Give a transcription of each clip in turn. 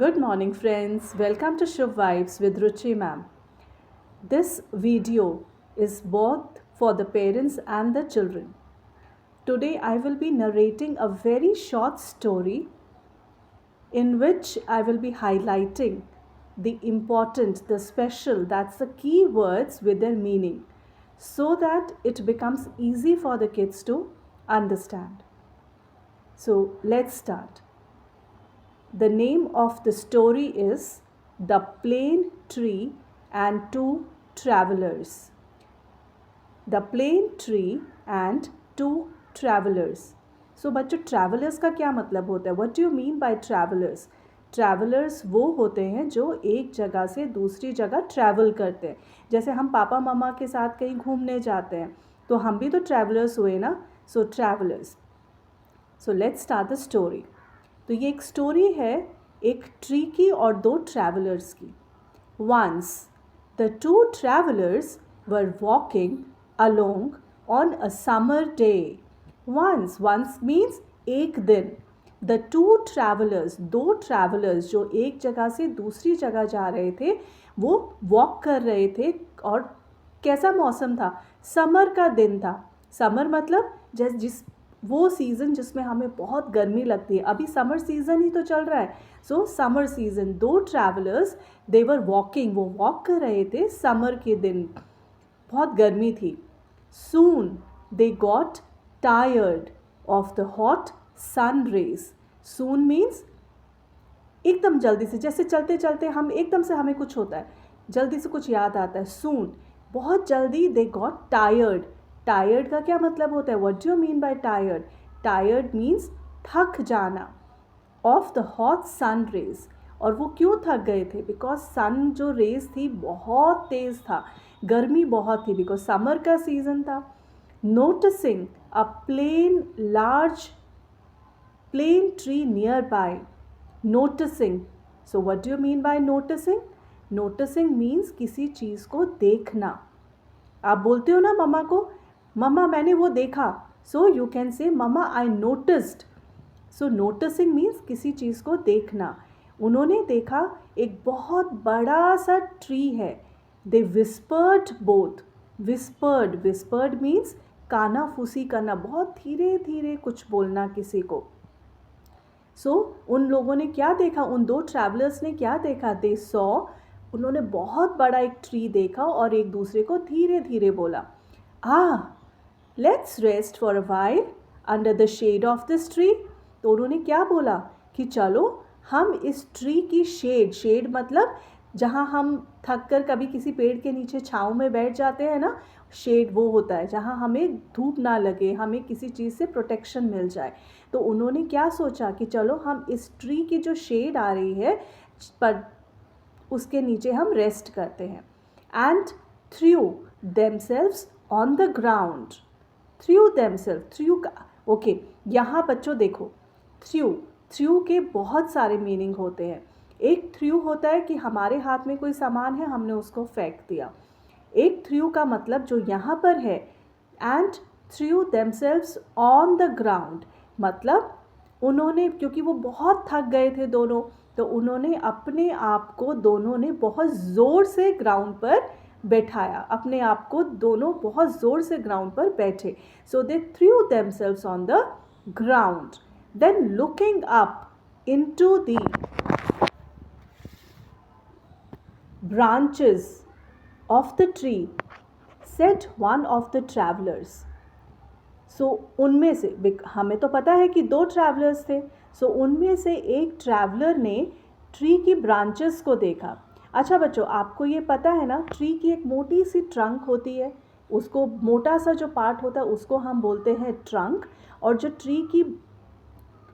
Good morning, friends. Welcome to Shiv Vibes with Ruchi ma'am. This video is both for the parents and the children. Today, I will be narrating a very short story in which I will be highlighting the important, the special, that's the key words with their meaning, so that it becomes easy for the kids to understand. So, let's start. The name of the story is The Plane Tree and Two Travelers. The Plane Tree and Two Travelers. So बच्चों travellers का क्या मतलब होता है? What do you mean by travelers? Travellers वो होते हैं जो एक जगह से दूसरी जगह ट्रैवल करते हैं. जैसे हम पापा मामा के साथ कहीं घूमने जाते हैं तो हम भी तो ट्रैवलर्स हुए ना. So travellers. So let's start the story. तो ये एक स्टोरी है एक ट्री की और दो ट्रैवलर्स की. Once the two travelers were walking along on a summer day. Once means एक दिन. The two travelers, दो travelers जो एक जगह से दूसरी जगह जा रहे थे वो वॉक कर रहे थे. और कैसा मौसम था? समर का दिन था. समर मतलब जिस वो सीज़न जिसमें हमें बहुत गर्मी लगती है. अभी समर सीज़न ही तो चल रहा है. So summer season. दो ट्रैवलर्स दे वर वॉकिंग, वो वॉक कर रहे थे समर के दिन. बहुत गर्मी थी. Soon they got tired of the hot sun rays. Soon means एकदम जल्दी से, जैसे चलते चलते हम एकदम से हमें कुछ होता है, जल्दी से कुछ याद आता है. सून बहुत जल्दी दे गॉट टायर्ड. टायर्ड का क्या मतलब होता है? What do you mean by tired? Tired means थक जाना. Of the hot sun rays. और वो क्यों थक गए थे? बिकॉज सन जो रेज थी बहुत तेज़ था, गर्मी बहुत थी, बिकॉज समर का सीज़न था. Noticing a large plane tree nearby. Noticing. So what do you mean by noticing? Noticing means किसी चीज़ को देखना. आप बोलते हो ना मम्मा को, मम्मा मैंने वो देखा. सो you can say mama I noticed. So noticing means किसी चीज़ को देखना. उन्होंने देखा एक बहुत बड़ा सा ट्री है. दे विस्पर्ड बोथ. विस्पर्ड मीन्स काना फूसी करना, बहुत धीरे धीरे कुछ बोलना किसी को. सो उन लोगों ने क्या देखा? उन दो ट्रैवलर्स ने क्या देखा? They saw. उन्होंने बहुत बड़ा एक ट्री देखा और एक दूसरे को धीरे धीरे बोला, let's rest for a while under the shade of this tree. तो उन्होंने क्या बोला कि चलो हम इस ट्री की शेड मतलब जहाँ हम थक कर कभी किसी पेड़ के नीचे छाँव में बैठ जाते हैं ना, शेड वो होता है जहाँ हमें धूप ना लगे, हमें किसी चीज़ से प्रोटेक्शन मिल जाए. तो उन्होंने क्या सोचा कि चलो हम इस ट्री की जो शेड आ रही है पर उसके नीचे हम रेस्ट करते हैं. And through themselves on the ground. Through का ओके. यहाँ बच्चों देखो, थ्रू के बहुत सारे मीनिंग होते हैं. एक थ्रू होता है कि हमारे हाथ में कोई सामान है, हमने उसको फेंक दिया. एक थ्रू का मतलब जो यहाँ पर है, and through themselves on the ground मतलब उन्होंने, क्योंकि वो बहुत थक गए थे दोनों, तो उन्होंने अपने आप को दोनों ने बहुत ज़ोर से ग्राउंड पर बैठाया. अपने आप को दोनों बहुत ज़ोर से ग्राउंड पर बैठे. So they threw themselves on the ground. Then looking up into the branches of the tree said one of the travelers. So उनमें से, हमें तो पता है कि दो ट्रैवलर्स थे. सो उनमें से एक ट्रैवलर ने ट्री की ब्रांचेस को देखा. अच्छा बच्चों, आपको ये पता है ना, ट्री की एक मोटी सी ट्रंक होती है, उसको मोटा सा जो पार्ट होता है उसको हम बोलते हैं ट्रंक. और जो ट्री की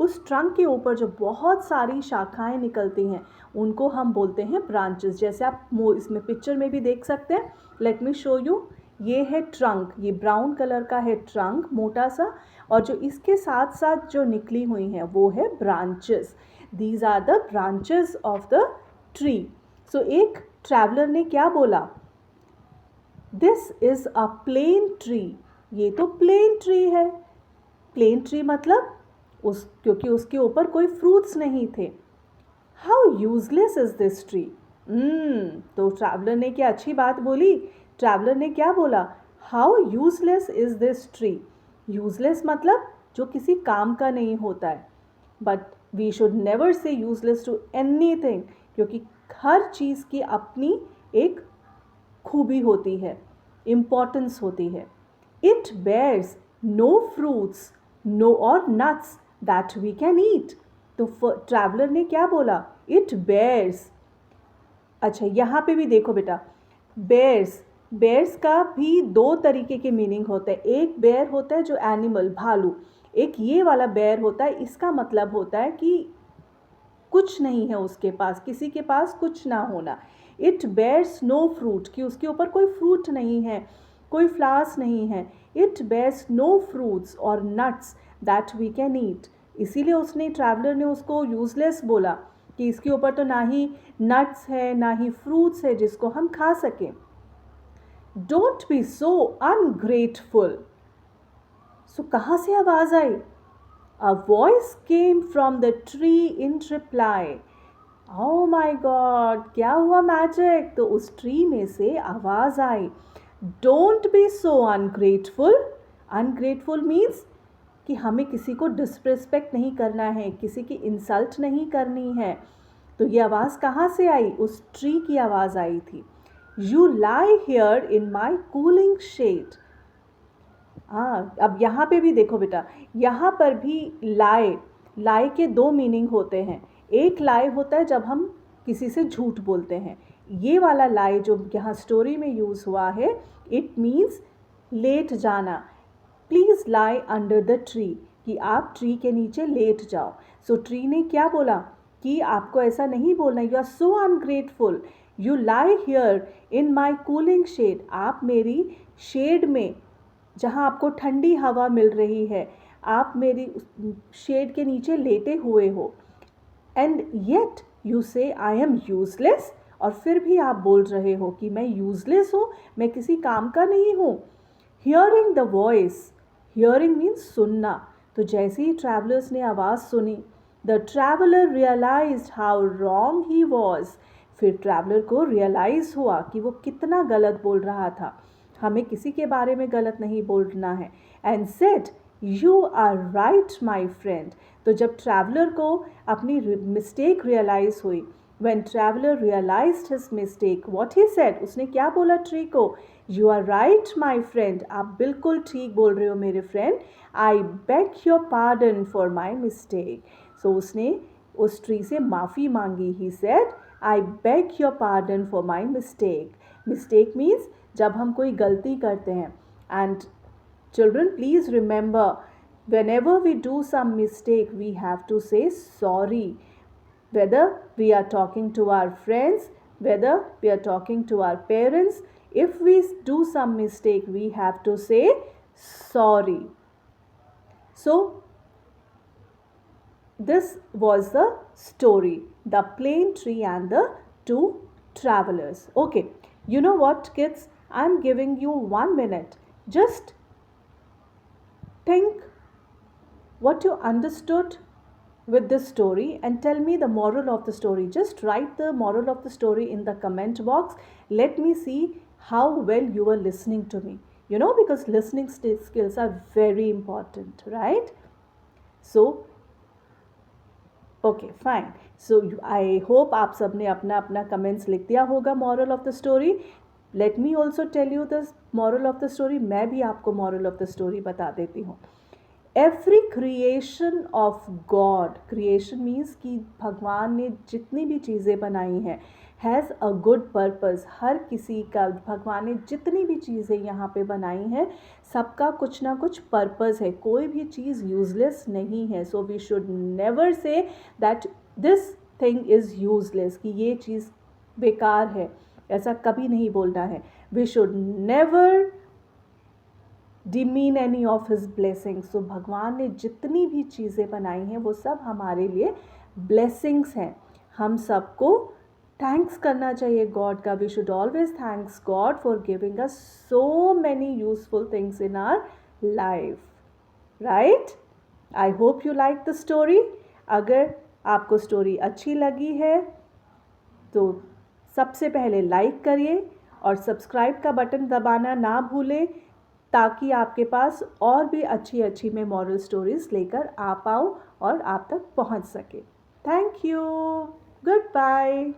उस ट्रंक के ऊपर जो बहुत सारी शाखाएं निकलती हैं उनको हम बोलते हैं ब्रांचेस. जैसे आप इसमें पिक्चर में भी देख सकते हैं. Let me show you. ये है ट्रंक, ये ब्राउन कलर का है ट्रंक मोटा सा, और जो इसके साथ साथ जो निकली हुई हैं वो है branches. These are the branches of the tree. So एक ट्रैवलर ने क्या बोला? This is a plane tree. ये तो प्लेन ट्री है. प्लेन ट्री मतलब क्योंकि उसके ऊपर कोई फ्रूट्स नहीं थे. How useless is this tree. तो ट्रैवलर ने क्या अच्छी बात बोली। ट्रैवलर ने क्या बोला, how useless is this tree. Useless मतलब जो किसी काम का नहीं होता है, but we should never say useless to anything, क्योंकि हर चीज़ की अपनी एक खूबी होती है, इम्पॉर्टेंस होती है। It bears no fruits no or nuts that we can eat. तो ट्रैवलर ने क्या बोला, इट बेयर्स। अच्छा यहाँ पे भी देखो बेटा, बेयर्स, बेयर्स का भी दो तरीके के मीनिंग होते हैं। एक बेयर होता है जो एनिमल, भालू। एक ये वाला बेयर होता है, इसका मतलब होता है कि कुछ नहीं है उसके पास, किसी के पास कुछ ना होना। इट बेयर्स नो फ्रूट, कि उसके ऊपर कोई फ्रूट नहीं है, कोई फ्लावर्स नहीं है। इट बेयर्स नो फ्रूट्स और nuts that we can eat. इसीलिए उसने, ट्रैवलर ने उसको यूजलेस बोला कि इसके ऊपर तो ना ही नट्स है ना ही फ्रूट्स है जिसको हम खा सकें। Don't be so ungrateful. So कहाँ से आवाज़ आई? A voice came from the tree in reply. Oh my God, क्या हुआ मैजिक? तो उस ट्री में से आवाज़ आई, Don't be so ungrateful. Ungrateful means कि हमें किसी को डिसरिस्पेक्ट नहीं करना है, किसी की इंसल्ट नहीं करनी है। तो ये आवाज़ कहाँ से आई? उस ट्री की आवाज़ आई थी। You lie here in my cooling shade. हाँ, अब यहाँ पे भी देखो बेटा, यहाँ पर भी लाए, लाए के दो मीनिंग होते हैं। एक लाए होता है जब हम किसी से झूठ बोलते हैं। ये वाला लाए जो यहाँ स्टोरी में यूज़ हुआ है, इट मीन्स लेट जाना। Please lie under the tree, कि आप ट्री के नीचे लेट जाओ। सो ट्री ने क्या बोला कि आपको ऐसा नहीं बोलना, you are so ungrateful, you lie here in my cooling shade. आप मेरी शेड में, जहाँ आपको ठंडी हवा मिल रही है, आप मेरी शेड के नीचे लेटे हुए हो। एंड येट यू से आई एम यूजलेस, और फिर भी आप बोल रहे हो कि मैं यूजलेस हूँ, मैं किसी काम का नहीं हूँ। Hearing the voice, hearing means सुनना। तो जैसे ही ट्रैवलर्स ने आवाज़ सुनी, the traveller realised how wrong he was. फिर ट्रैवलर को रियलाइज़ हुआ कि वो कितना गलत बोल रहा था। हमें किसी के बारे में गलत नहीं बोलना है। And said, you are right my friend. तो जब ट्रैवलर को अपनी मिस्टेक रियलाइज़ हुई, when traveler realized his mistake, what he said, उसने क्या बोला ट्री को, you are right my friend, आप बिल्कुल ठीक बोल रहे हो मेरे friend, I beg your pardon for my mistake. So उसने उस ट्री से माफ़ी मांगी। he said, I beg your pardon for my mistake. Mistake means जब हम कोई गलती करते हैं। And children, please remember, whenever we do some mistake, we have to say sorry. Whether we are talking to our friends, whether we are talking to our parents, if we do some mistake, we have to say sorry. So this was the story, the plane tree and the two travelers. Okay, you know what kids, I'm giving you 1 minute. Just think what you understood with this story and tell me the moral of the story. Just write the moral of the story in the comment box. Let me see how well you are listening to me. You know, because listening skills are very important, right? So, okay, fine. So, I hope आप सब ने अपना अपना comments लिख दिया होगा moral of the story. Let me also tell you the moral of the story. मैं भी आपको moral of the story बता देती हूँ. Every creation of God, creation means कि भगवान ने जितनी भी चीज़ें बनाई हैं, हैज़ अ गुड पर्पज़। हर किसी का, भगवान ने जितनी भी चीज़ें यहाँ पे बनाई हैं, सबका कुछ ना कुछ पर्पज़ है। कोई भी चीज़ यूज़लेस नहीं है। So we should never say that this thing is useless, कि ये चीज़ बेकार है, ऐसा कभी नहीं बोलना है। We should never demean any of his blessings. तो भगवान ने जितनी भी चीज़ें बनाई हैं वो सब हमारे लिए ब्लेसिंग्स हैं। हम सबको थैंक्स करना चाहिए गॉड का। We should always thanks God for giving us so many useful things in our life, right? I hope you like the story. अगर आपको स्टोरी अच्छी लगी है तो सबसे पहले लाइक करिए और सब्सक्राइब का बटन दबाना ना भूलें, ताकि आपके पास और भी अच्छी अच्छी मैं मॉरल स्टोरीज़ लेकर आ पाऊँ और आप तक पहुँच सके। Thank you. Good bye.